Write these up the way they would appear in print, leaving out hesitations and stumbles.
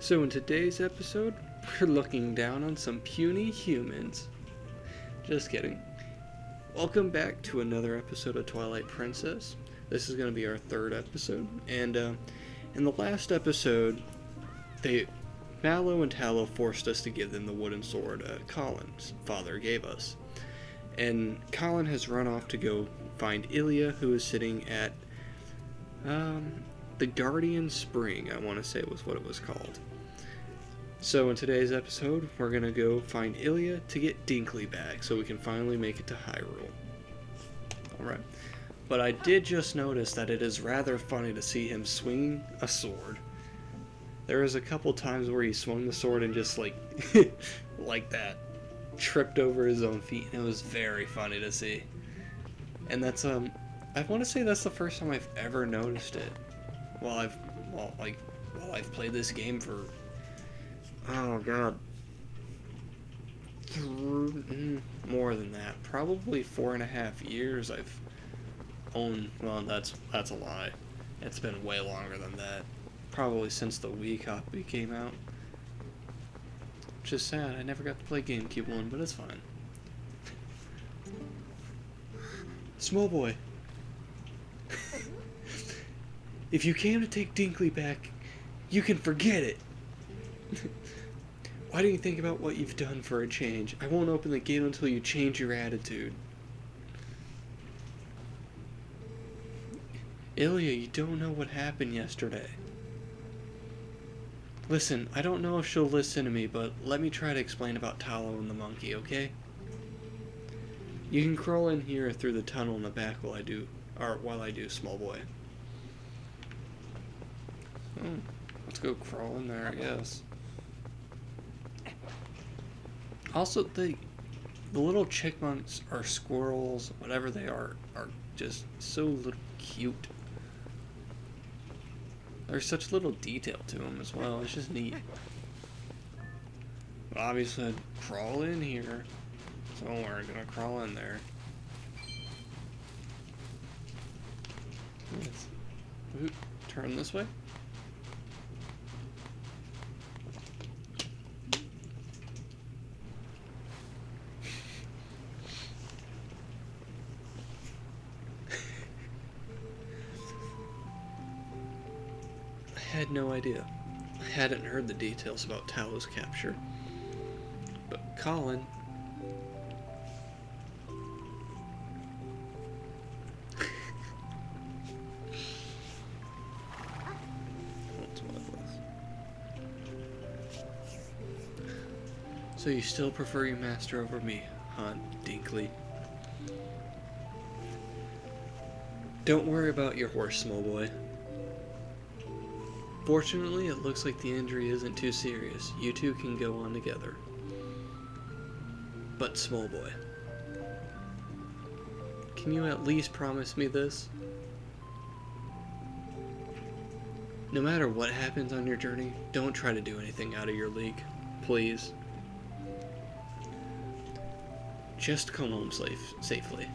So in today's episode, we're looking down on some puny humans. Just kidding. Welcome back to another episode of Twilight Princess. This is going to be our third episode, and in the last episode, Mallow and Tallow forced us to give them the wooden sword Colin's father gave us. And Colin has run off to go find Ilya, who is sitting at the Guardian Spring, I want to say was what it was called. So in today's episode, we're going to go find Ilya to get Dinkly back so we can finally make it to Hyrule. Alright. But I did just notice that it is rather funny to see him swinging a sword. There was a couple times where he swung the sword and just like that, tripped over his own feet, and it was very funny to see. And that's I want to say that's the first time I've ever noticed it while I've played this game for, oh god, more than that, probably 4.5 years I've owned. Well, that's a lie. It's been way longer than that. Probably since the Wii copy came out. Which is sad. I never got to play GameCube one, but it's fine. Smolboy. If you came to take Dinkly back, you can forget it. Why don't you think about what you've done for a change? I won't open the gate until you change your attitude. Ilya, you don't know what happened yesterday. Listen, I don't know if she'll listen to me, but let me try to explain about Tallow and the monkey, okay? You can crawl in here through the tunnel in the back while I do, Smolboy. Let's go crawl in there, I guess. Also, the little chipmunks or squirrels, whatever they are just so little cute. There's such little detail to them as well. It's just neat. But obviously, I'd crawl in here. So we're gonna crawl in there. Yes. Ooh, turn this way. I had no idea. I hadn't heard the details about Tallow's capture. But Colin... So you still prefer your master over me, huh, Dinkly? Don't worry about your horse, Smolboy. Fortunately, it looks like the injury isn't too serious. You two can go on together. But Smolboy, can you at least promise me this? No matter what happens on your journey, don't try to do anything out of your league. Please. Just come home safely.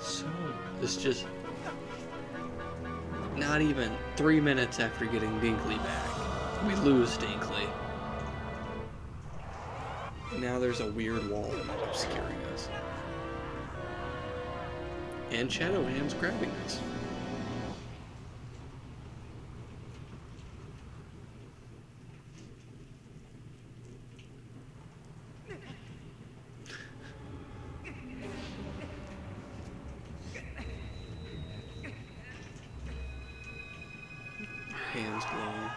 So, it's just not even 3 minutes after getting Dinkly back, we lose Dinkly. Now there's a weird wall obscuring us. And Shadowham's grabbing us. Hands glowing.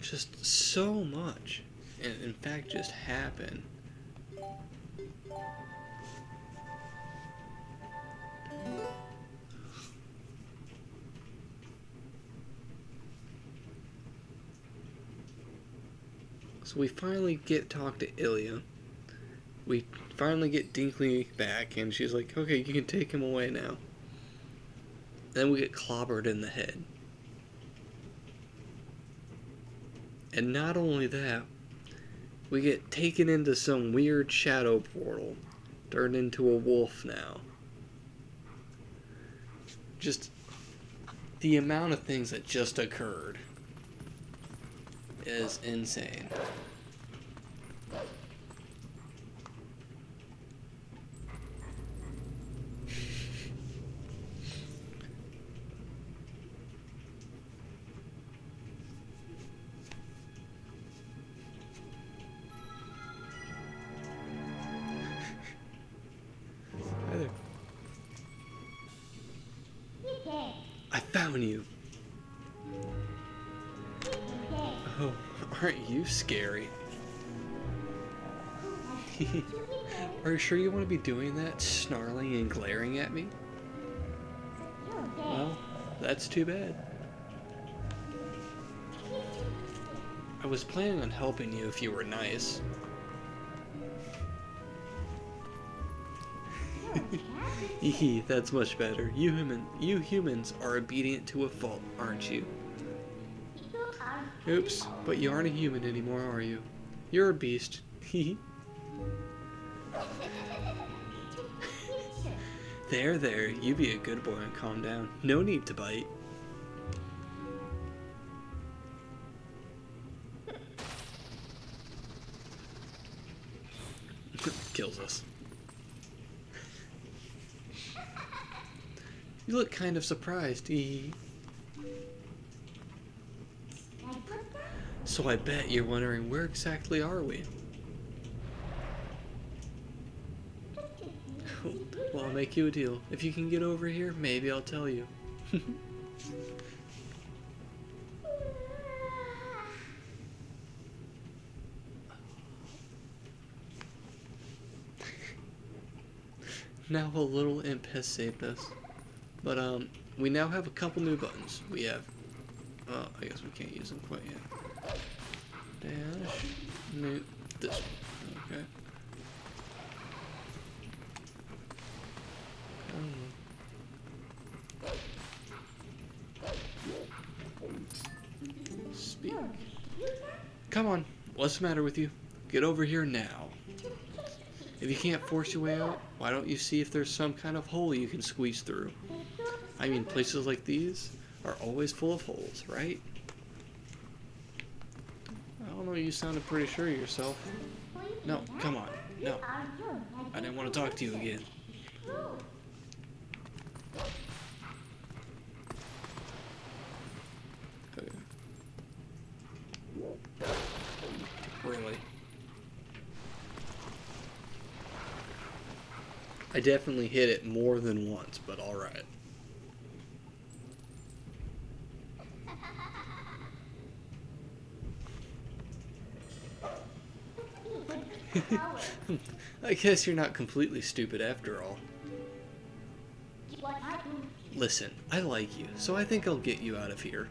Just so much, and in fact just happened. So we finally get to talk to Ilya. We finally get Dinkly back, and she's like, okay, you can take him away now. Then we get clobbered in the head. And not only that, we get taken into some weird shadow portal, turned into a wolf now. Just the amount of things that just occurred is insane. I found you. Oh, aren't you scary? Are you sure you want to be doing that, snarling and glaring at me? Well, that's too bad. I was planning on helping you if you were nice. That's much better. You humans are obedient to a fault, aren't you? Oops, but you aren't a human anymore, are you? You're a beast. There, you be a good boy and calm down. No need to bite. Kills us. You look kind of surprised, So I bet you're wondering, where exactly are we? Well, I'll make you a deal. If you can get over here, maybe I'll tell you. Now a little imp has saved us. But, we now have a couple new buttons. We have, I guess we can't use them quite yet. Dash, new, this one, okay. Speak. Come on, what's the matter with you? Get over here now. If you can't force your way out, why don't you see if there's some kind of hole you can squeeze through? I mean, places like these are always full of holes, right? I don't know, you sounded pretty sure of yourself. No, come on, no. I didn't want to talk to you again. I definitely hit it more than once, but alright. I guess you're not completely stupid after all. Listen, I like you, so I think I'll get you out of here.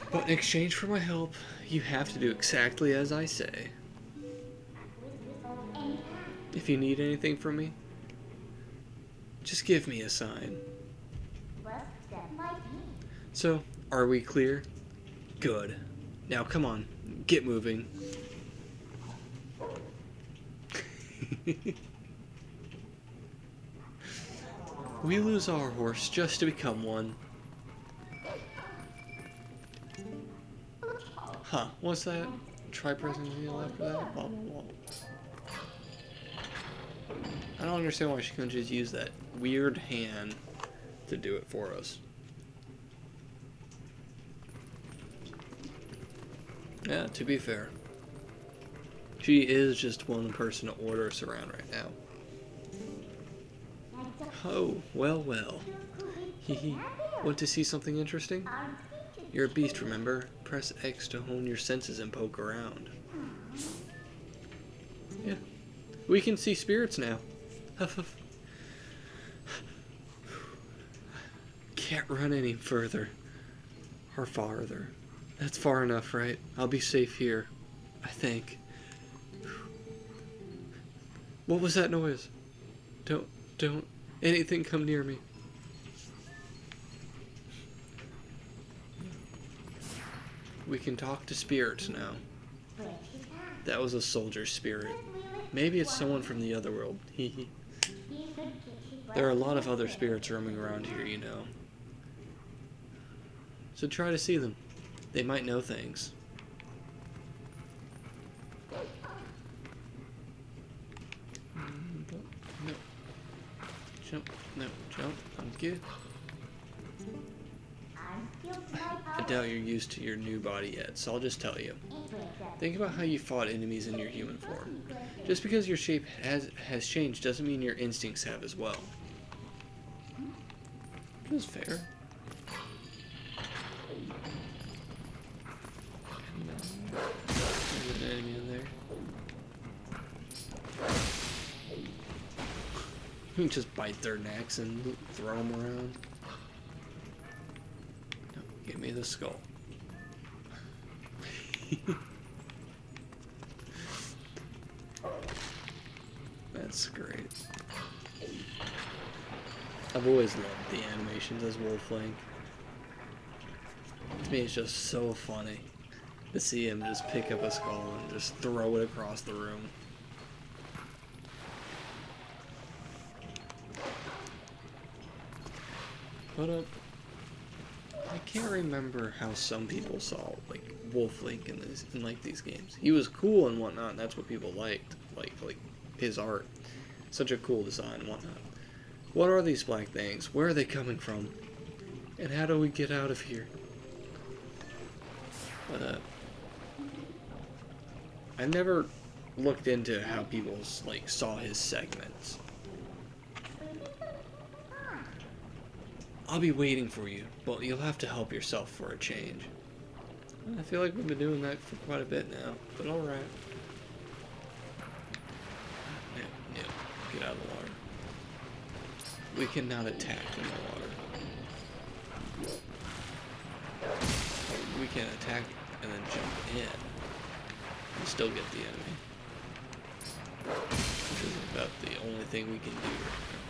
But in exchange for my help, you have to do exactly as I say. If you need anything from me, just give me a sign. So, are we clear? Good. Now come on, get moving. We lose our horse just to become one. Huh, what's that? Try pressing the after that? Blah, blah, blah. I don't understand why she couldn't just use that weird hand to do it for us. Yeah, to be fair. She is just one person to order us around right now. Oh, well, well. Hehe. Want to see something interesting? You're a beast, remember? Press X to hone your senses and poke around. Yeah. We can see spirits now. Can't run any further. Or farther. That's far enough, right? I'll be safe here. I think. What was that noise? Don't anything come near me. We can talk to spirits now. That was a soldier spirit. Maybe it's someone from the other world. Hehe. There are a lot of other spirits roaming around here, you know. So try to see them. They might know things. No. Jump. No. Jump. Thank you. I doubt you're used to your new body yet, so I'll just tell you. Think about how you fought enemies in your human form. Just because your shape has changed doesn't mean your instincts have as well. That's fair. There's an enemy in there. You can just bite their necks and throw them around. No, give me the skull. That's great. I've always loved the animations as Wolflink. To me, it's just so funny to see him just pick up a skull and just throw it across the room. But I can't remember how some people saw like Wolflink in like these games. He was cool and whatnot, and that's what people liked, like his art. Such a cool design and whatnot. What are these black things? Where are they coming from? And how do we get out of here? I never looked into how people like saw his segments. I'll be waiting for you, but you'll have to help yourself for a change. I feel like we've been doing that for quite a bit now, but alright. No, get out of the water. We cannot attack in the water. We can attack and then jump in. And still get the enemy. Which is about the only thing we can do right now.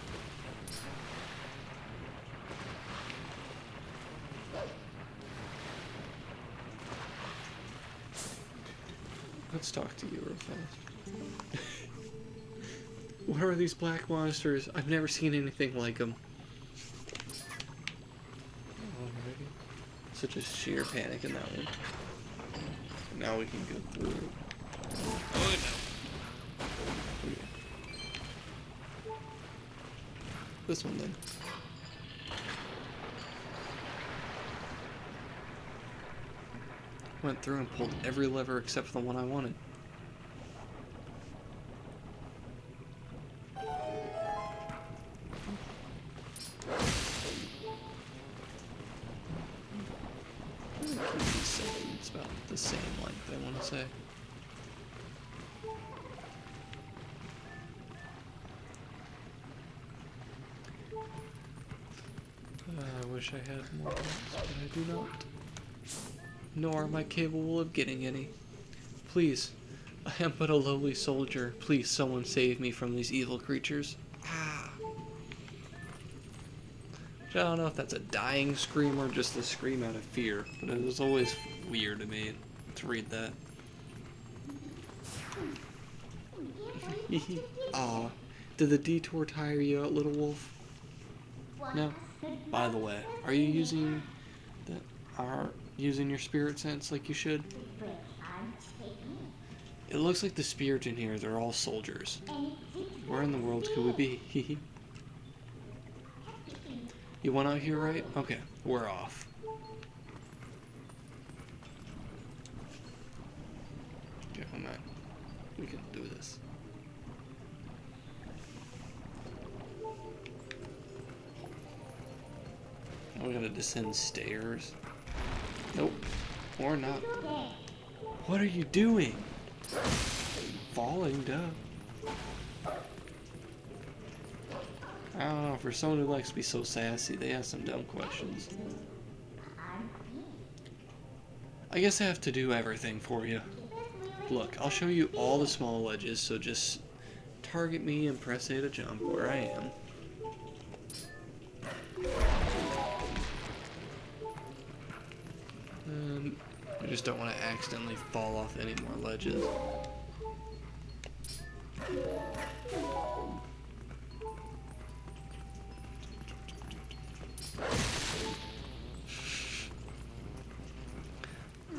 Let's talk to you real fast. What are these black monsters? I've never seen anything like them. Alrighty. Such a sheer panic in that one. Now we can go through. Oh no. Okay. This one then. Went through and pulled every lever except for the one I wanted. the same length, I want to say. I wish I had more points, but I do not. Nor am I capable of getting any. Please, I am but a lowly soldier. Please, someone save me from these evil creatures. Ah. I don't know if that's a dying scream or just a scream out of fear, but it was always weird to me to read that. Aw, did the detour tire you out, little wolf? No? By the way, are you using your spirit sense like you should? It looks like the spirits in here, they're all soldiers. Where in the world could we be? You went out here, right? Okay, we're off. Okay, hold on. We can do this. Oh, we gotta descend stairs. Nope. Or not. What are you doing? Falling, duh. I don't know, for someone who likes to be so sassy, they ask some dumb questions. I guess I have to do everything for you. Look, I'll show you all the small ledges, so just target me and press A to jump where I am. I just don't want to accidentally fall off any more ledges.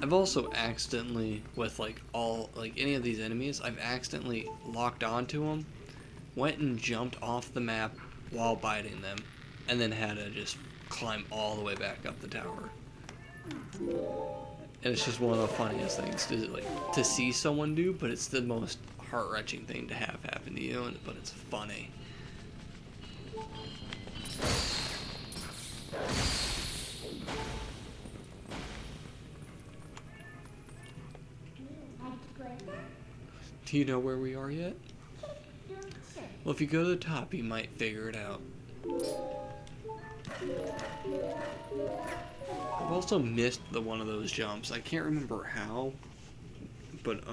I've also accidentally, with any of these enemies, I've accidentally locked onto them, went and jumped off the map while biting them, and then had to just climb all the way back up the tower. And it's just one of the funniest things to see someone do, but it's the most heart-wrenching thing to have happen to you, but it's funny. Do you know where we are yet? Well, if you go to the top, you might figure it out. I've also missed one of those jumps. I can't remember how, but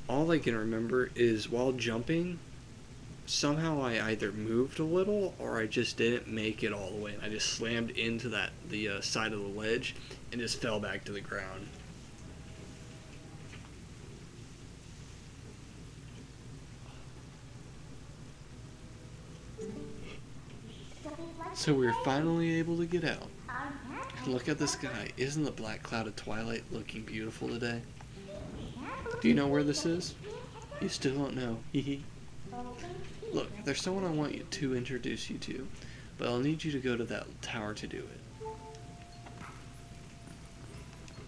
all I can remember is while jumping, somehow I either moved a little or I just didn't make it all the way, and I just slammed into the side of the ledge and just fell back to the ground. So we were finally able to get out. And look at the sky. Isn't the black cloud of Twilight looking beautiful today? Do you know where this is? You still don't know. Hee. Look, there's someone I want you to introduce you to, but I'll need you to go to that tower to do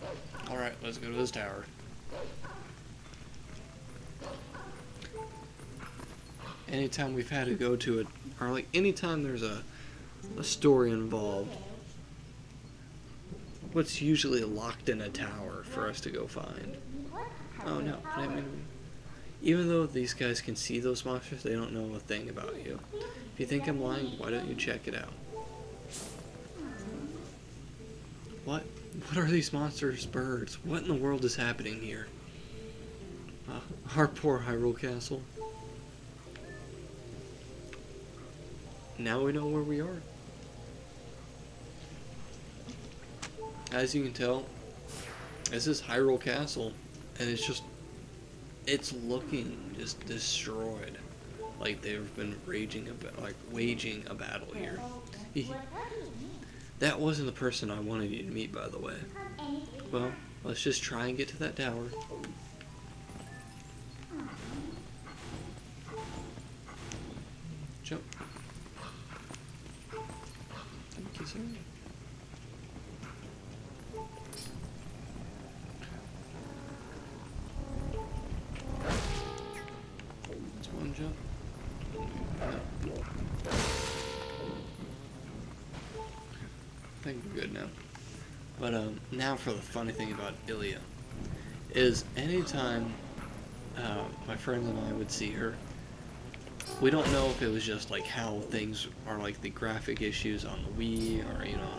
it. Alright, let's go to this tower. Anytime we've had to go to it, or anytime there's a story involved, what's usually locked in a tower for us to go find. Oh no, I mean, even though these guys can see those monsters, they don't know a thing about you. If you think I'm lying, why don't you check it out? What are these monsters birds? What in the world is happening here? Our poor Hyrule Castle. Now we know where we are. As you can tell, this is Hyrule Castle, and it's looking just destroyed. Like they've been waging a battle here. That wasn't the person I wanted you to meet, by the way. Well, let's just try and get to that tower. Jump. Thank you, sir. That's one jump. I think we're good now. But now for the funny thing about Ilya is anytime my friends and I would see her, we don't know if it was just like how things are, like the graphic issues on the Wii or, you know,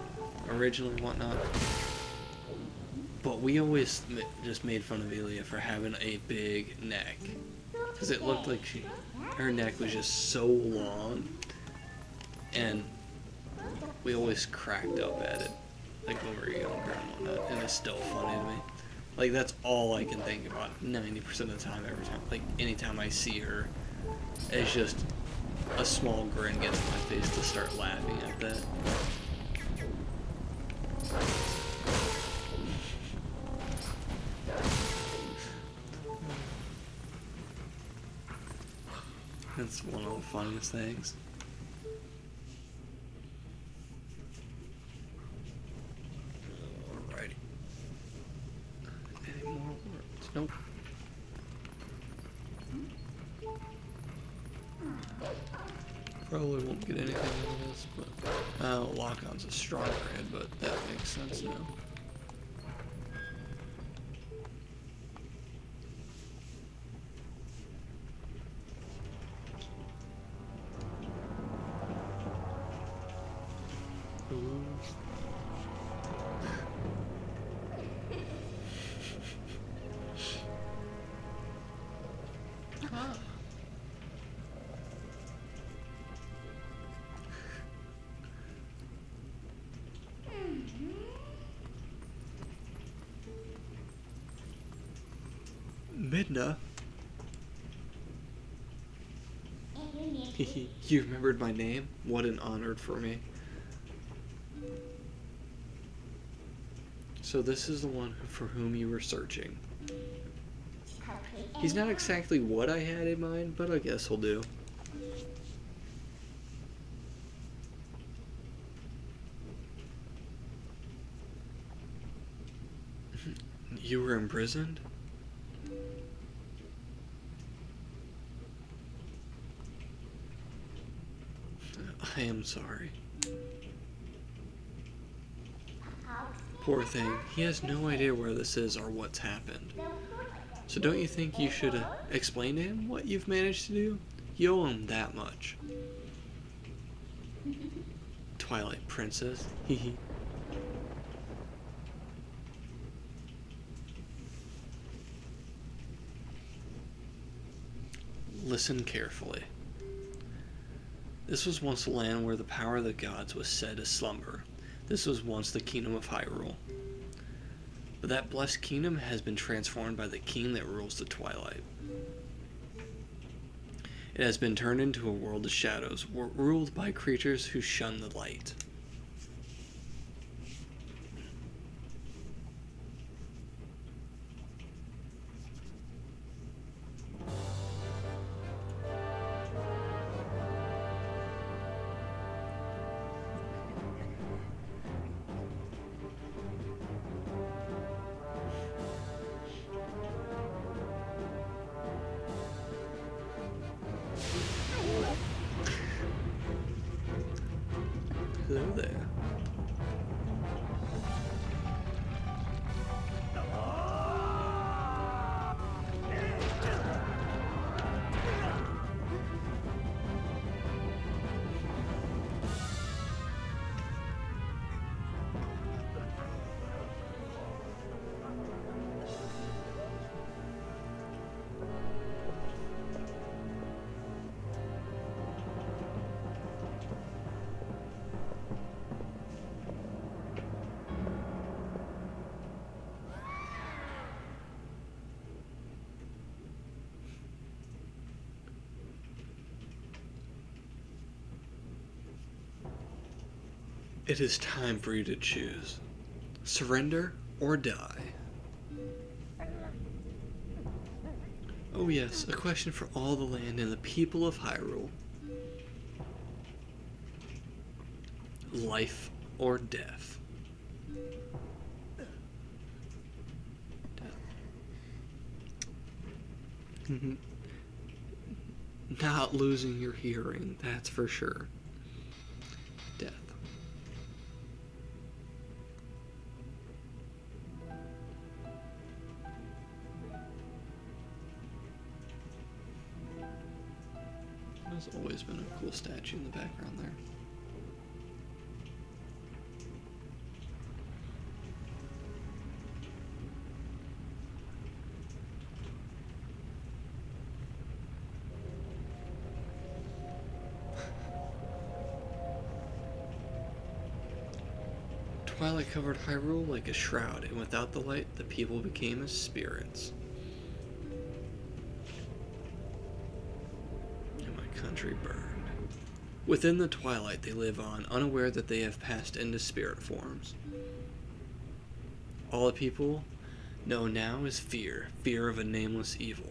originally and whatnot. But we always just made fun of Ilya for having a big neck. Because it looked like her neck was just so long. And we always cracked up at it. Like when we were younger and whatnot. And it's still funny to me. Like that's all I can think about 90% of the time, every time. Like anytime I see her, it's just a small grin gets on my face to start laughing at that. That's one of the funniest things. Alrighty. Any more words? Nope. Probably won't get anything out of this, but lock-on's a strong red, but that makes sense now. Ooh. Ah. Midna? You remembered my name? What an honor for me. So this is the one for whom you were searching. He's not exactly what I had in mind, but I guess he'll do. You were imprisoned? I am sorry. Poor thing. He has no idea where this is or what's happened. So don't you think you should explain to him what you've managed to do? You owe him that much. Twilight Princess. Hehe. Listen carefully. This was once a land where the power of the gods was said to slumber. This was once the kingdom of Hyrule. But that blessed kingdom has been transformed by the king that rules the Twilight. It has been turned into a world of shadows, ruled by creatures who shun the light. Hello there. It is time for you to choose. Surrender or die. Oh yes, a question for all the land and the people of Hyrule. Life or death? Not losing your hearing, that's for sure. Death. always been a cool statue in the background there. Twilight covered Hyrule like a shroud, and without the light, the people became as spirits. And my country burned. Within the twilight they live on, unaware that they have passed into spirit forms. All the people know now is fear, fear of a nameless evil.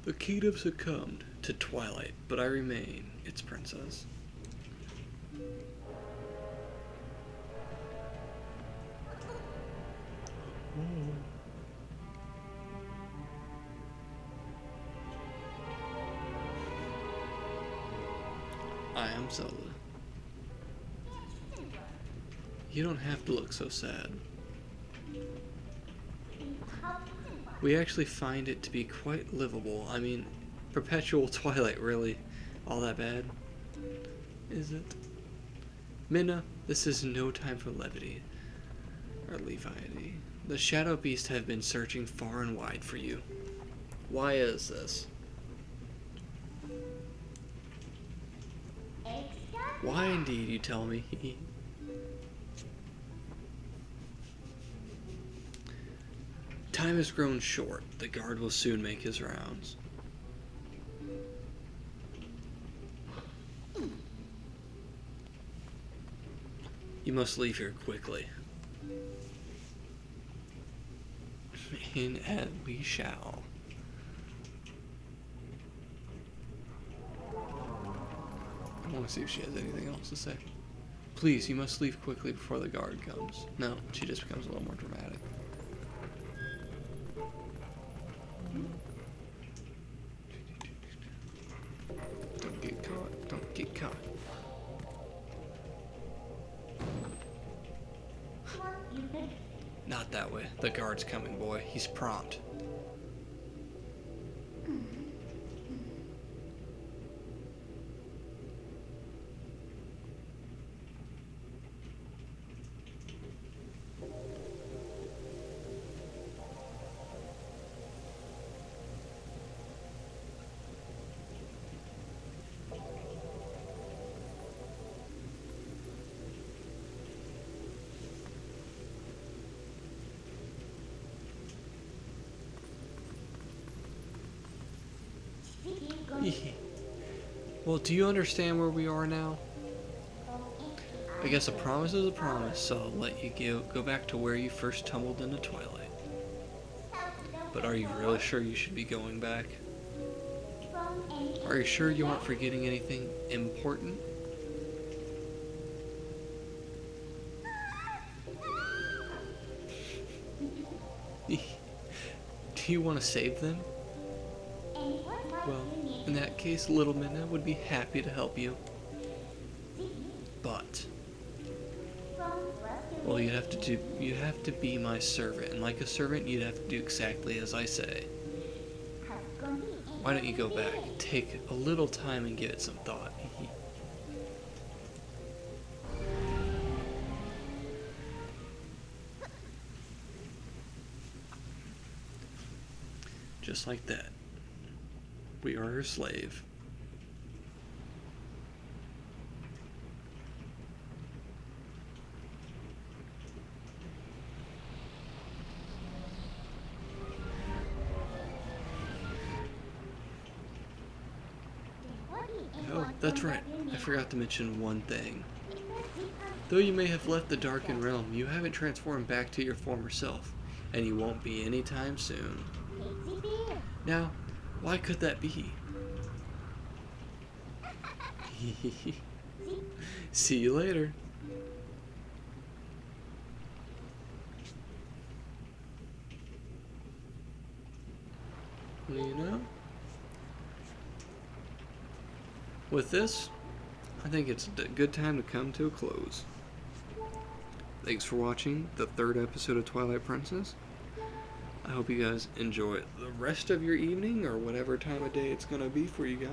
The kingdom succumbed to Twilight, but I remain its princess. I am Zelda. You don't have to look so sad. We actually find it to be quite livable. I mean, perpetual twilight, really? All that bad? Is it? Minna, this is no time for levity. Or leviety. The Shadow Beasts have been searching far and wide for you. Why is this? Why indeed, you tell me? Time has grown short. The guard will soon make his rounds. You must leave here quickly. And we shall. I want to see if she has anything else to say. Please, you must leave quickly before the guard comes. No, she just becomes a little more dramatic. Don't get caught. Don't get caught. Not that way. The guard's coming, boy. He's prompt. Well, do you understand where we are now? I guess a promise is a promise, so I'll let you go back to where you first tumbled into Twilight. But are you really sure you should be going back? Are you sure you aren't forgetting anything important? Do you want to save them? Well, in that case, little Minna would be happy to help you. But, well, you have to be my servant, and like a servant, you'd have to do exactly as I say. Why don't you go back, take a little time and give it some thought. Just like that. We are her slave. Oh, that's right. I forgot to mention one thing. Though you may have left the Darkened Realm, you haven't transformed back to your former self, and you won't be anytime soon. Now, why could that be? See you later. You know? With this, I think it's a good time to come to a close. Thanks for watching the 3rd episode of Twilight Princess. I hope you guys enjoy the rest of your evening or whatever time of day it's going to be for you guys.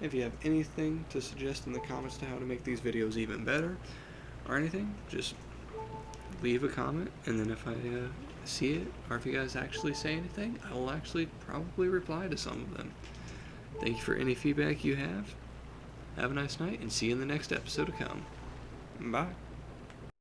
If you have anything to suggest in the comments to how to make these videos even better or anything, just leave a comment, and then if I see it, or if you guys actually say anything, I will actually probably reply to some of them. Thank you for any feedback you have. Have a nice night, and see you in the next episode to come. Bye.